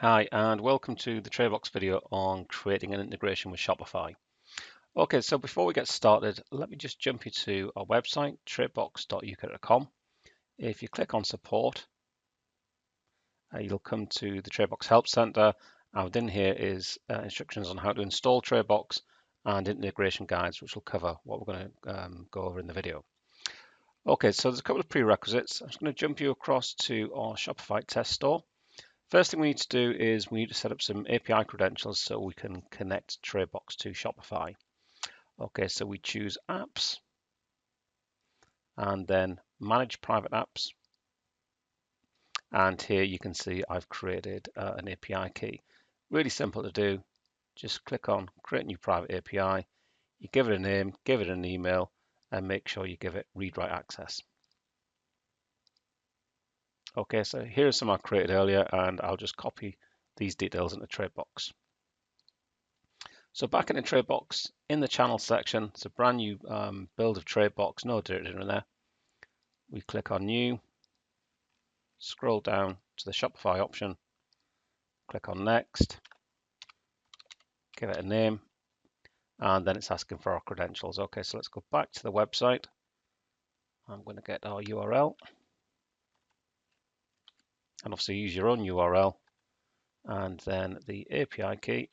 Hi, and welcome to the Tradebox video on creating an integration with Shopify. Okay, so before we get started, let me just jump you to our website, tradebox.uk.com. If you click on support, you'll come to the Tradebox Help Center. And within here is instructions on how to install Tradebox and integration guides, which will cover what we're going to go over in the video. Okay, so there's a couple of prerequisites. I'm just going to jump you across to our Shopify test store. First thing we need to do is we need to set up some API credentials so we can connect Tradebox to Shopify. Okay, so we choose apps and then manage private apps. And here you can see I've created an API key. Really simple to do. Just click on create new private API. You give it a name, give it an email, and make sure you give it read-write access. Okay, so here's some I created earlier, and I'll just copy these details into Tradebox. So back in the Tradebox, in the channel section, it's a brand new build of Tradebox, no data in there. We click on new, scroll down to the Shopify option, click on next, give it a name, and then it's asking for our credentials. Okay, so let's go back to the website. I'm going to get our URL, and obviously use your own URL, and then the API key,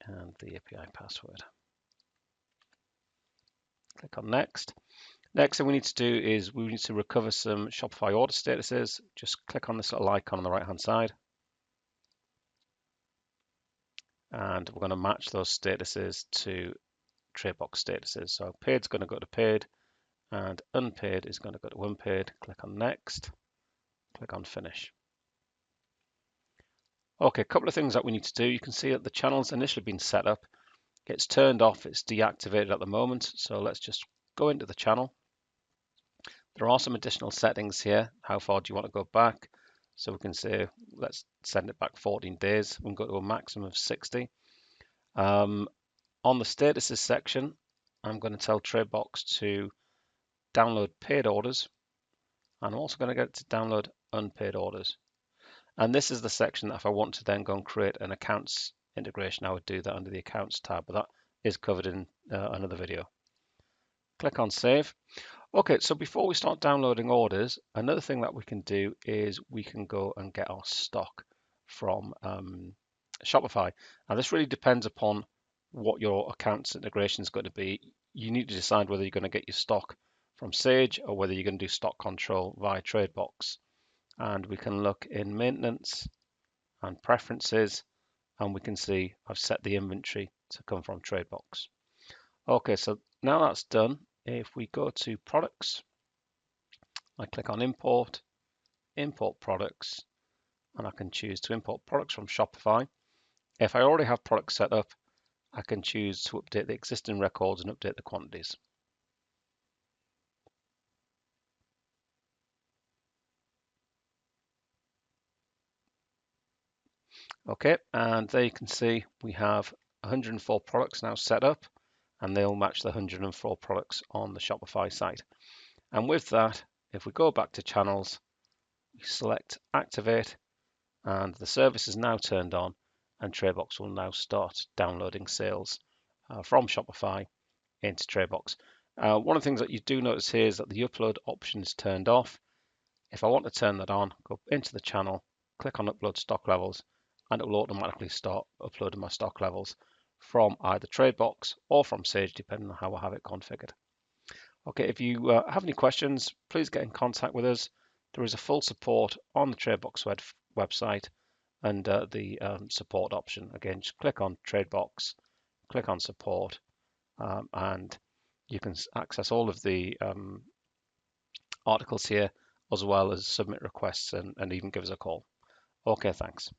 and the API password. Click on next. Next thing we need to do is we need to recover some Shopify order statuses. Just click on this little icon on the right hand side. And we're going to match those statuses to Tradebox statuses. So paid is going to go to paid and unpaid is going to go to unpaid. Click on next, click on finish. Okay, a couple of things that we need to do. You can see that the channel's initially been set up. It's turned off, it's deactivated at the moment. So let's just go into the channel. There are some additional settings here. How far do you want to go back? So we can say, let's send it back 14 days. We can go to a maximum of 60. On the statuses section, I'm going to tell Tradebox to download paid orders. And I'm also going to get it to download unpaid orders. And this is the section that if I want to then go and create an accounts integration, I would do that under the accounts tab, but that is covered in another video. Click on save. Okay, so before we start downloading orders, another thing that we can do is we can go and get our stock from Shopify. Now this really depends upon what your accounts integration is going to be. You need to decide whether you're going to get your stock from Sage or whether you're going to do stock control via Tradebox. And we can look in maintenance and preferences, and we can see I've set the inventory to come from Tradebox. Okay, so now that's done, if we go to products, I click on import, import products, and I can choose to import products from Shopify. If I already have products set up, I can choose to update the existing records and update the quantities. Okay, and there you can see we have 104 products now set up, and they'll match the 104 products on the Shopify site. And with that, if we go back to channels, we select activate, and the service is now turned on, and Tradebox will now start downloading sales from Shopify into Tradebox. One of the things that you do notice here is that the upload option is turned off. If I want to turn that on, go into the channel, click on upload stock levels, and it will automatically start uploading my stock levels from either Tradebox or from Sage, depending on how I have it configured. Okay, if you have any questions, please get in contact with us. There is a full support on the Tradebox website under the support option. Again, just click on Tradebox, click on support, and you can access all of the articles here, as well as submit requests and even give us a call. Okay, thanks.